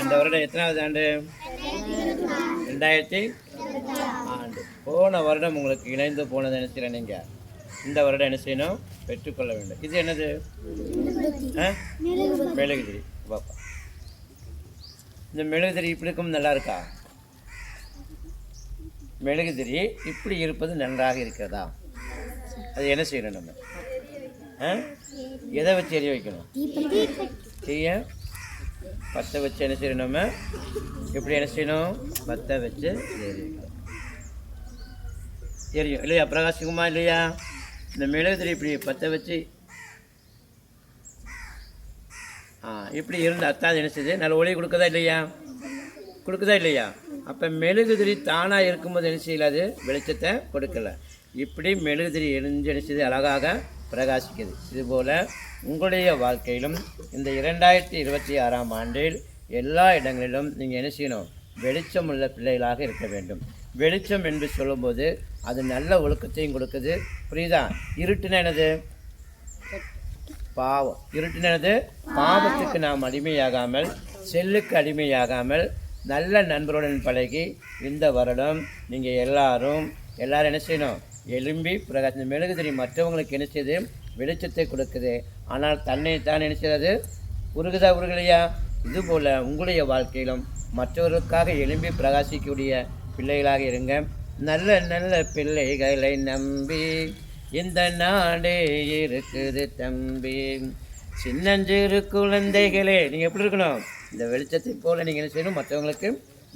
இந்த வருடம் எத்தனாவது ஆண்டு? 2000 ஆண்டு. போன வருடம் உங்களுக்கு இணைந்து போனது என்ன செய்யணும்? நீங்கள் இந்த வருடம் என்ன செய்யணும்? பெற்றுக்கொள்ள வேண்டும். இது என்னது? மெழுகுதிரி. பாப்பா, இந்த மெழுகுதிரி இப்படி இருக்கும் நல்லா இருக்கா? மெழுகுதிரி இப்படி இருப்பது நன்றாக இருக்கிறதா? அது என்ன செய்யணும்? நம்ம எதை வச்சு எரிய வைக்கணும்? தீய பற்ற வச்சு என்ன செய்யணும்? நம்ம எப்படி என்ன செய்யணும்? பற்ற வச்சு எரிய வைக்கணும். எரியும் இல்லையா? பிரகாசிக்குமா இல்லையா? இந்த மெழுகுதிரி இப்படி பற்ற வச்சு இப்படி இருந்தால் அத்தான் என்ன செய்யுது? நல்ல ஒளி கொடுக்குதா இல்லையா? கொடுக்குதா இல்லையா? அப்போ மெழுகுதிரி தானாக இருக்கும்போது என்ன செய்யலாது? வெளிச்சத்தை கொடுக்கல. இப்படி மெழுகுதிரி எரிஞ்சு என்ன செய்யுது? அழகாக பிரகாசிக்குது. இதுபோல் உங்களுடைய வாழ்க்கையிலும் இந்த 2026ஆம் ஆண்டில் எல்லா இடங்களிலும் நீங்கள் என்ன செய்யணும்? வெளிச்சம் உள்ள பிள்ளைகளாக இருக்க வேண்டும். வெளிச்சம் என்று சொல்லும்போது அது நல்ல ஒழுக்கத்தையும் கொடுக்குது. புரியுதா? இருட்டுனா என்னது? பாவம். இருட்டுனா என்னது? பாவத்துக்கு நாம் அடிமையாகாமல், செல்லுக்கு அடிமையாகாமல் நல்ல நண்பருடன் பழகி இந்த வருடம் நீங்கள் எல்லாரும் என்ன செய்யணும்? எலும்பி பிரகாச மெழுகுதிரி மற்றவங்களுக்கு என்ன செய்யுது? வெளிச்சத்தை கொடுக்குது. ஆனால் தன்னை தான் என்ன செய்யாது? உருகுதா உருகலையா? இதுபோல் உங்களுடைய வாழ்க்கையிலும் மற்றவர்களுக்காக எலும்பி பிரகாசிக்கக்கூடிய பிள்ளைகளாக இருங்க. நல்ல நல்ல பிள்ளைகளை நம்பி இந்த நாடே இருக்குது தம்பி. சின்னஞ்சிறு குழந்தைகளே, நீங்கள் எப்படி இருக்கணும்? இந்த வெளிச்சத்தை போல் நீங்கள் என்ன செய்யணும்? மற்றவங்களுக்கு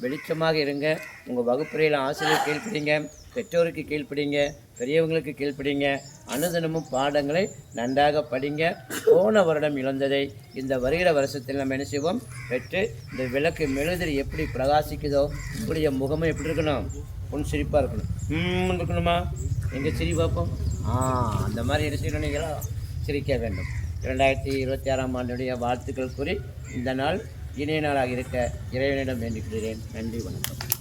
வெளிச்சமாக இருங்க. உங்கள் வகுப்பறையில் ஆசிரியர் கீழ்ப்பிடிங்க, பெற்றோருக்கு கீழ்ப்பிடிங்க, பெரியவங்களுக்கு கீழ்ப்பிடிங்க. அனுதினமும் பாடங்களை நன்றாக படிங்க. போன வருடம் இழந்ததை இந்த வருகிற வருஷத்தில் நம்ம என்ன செய்வோம்? பெற்று இந்த விளக்கு மெழுகுதிரி எப்படி பிரகாசிக்குதோ உங்களுடைய முகமும் எப்படி இருக்கணும்? ஒன்று சிரிப்பாக இருக்கணும். இருக்கணுமா? எங்கே சிரி பார்ப்போம்? அந்த மாதிரி என்ன செய்யணும்? நீங்களா சிரிக்க வேண்டும். 2026ஆம் ஆண்டுடைய வாழ்த்துக்கள் கூறி இந்த நாள் இணைய நாளாக இருக்க இறைவனிடம் வேண்டிக் கொள்கிறேன். நன்றி, வணக்கம்.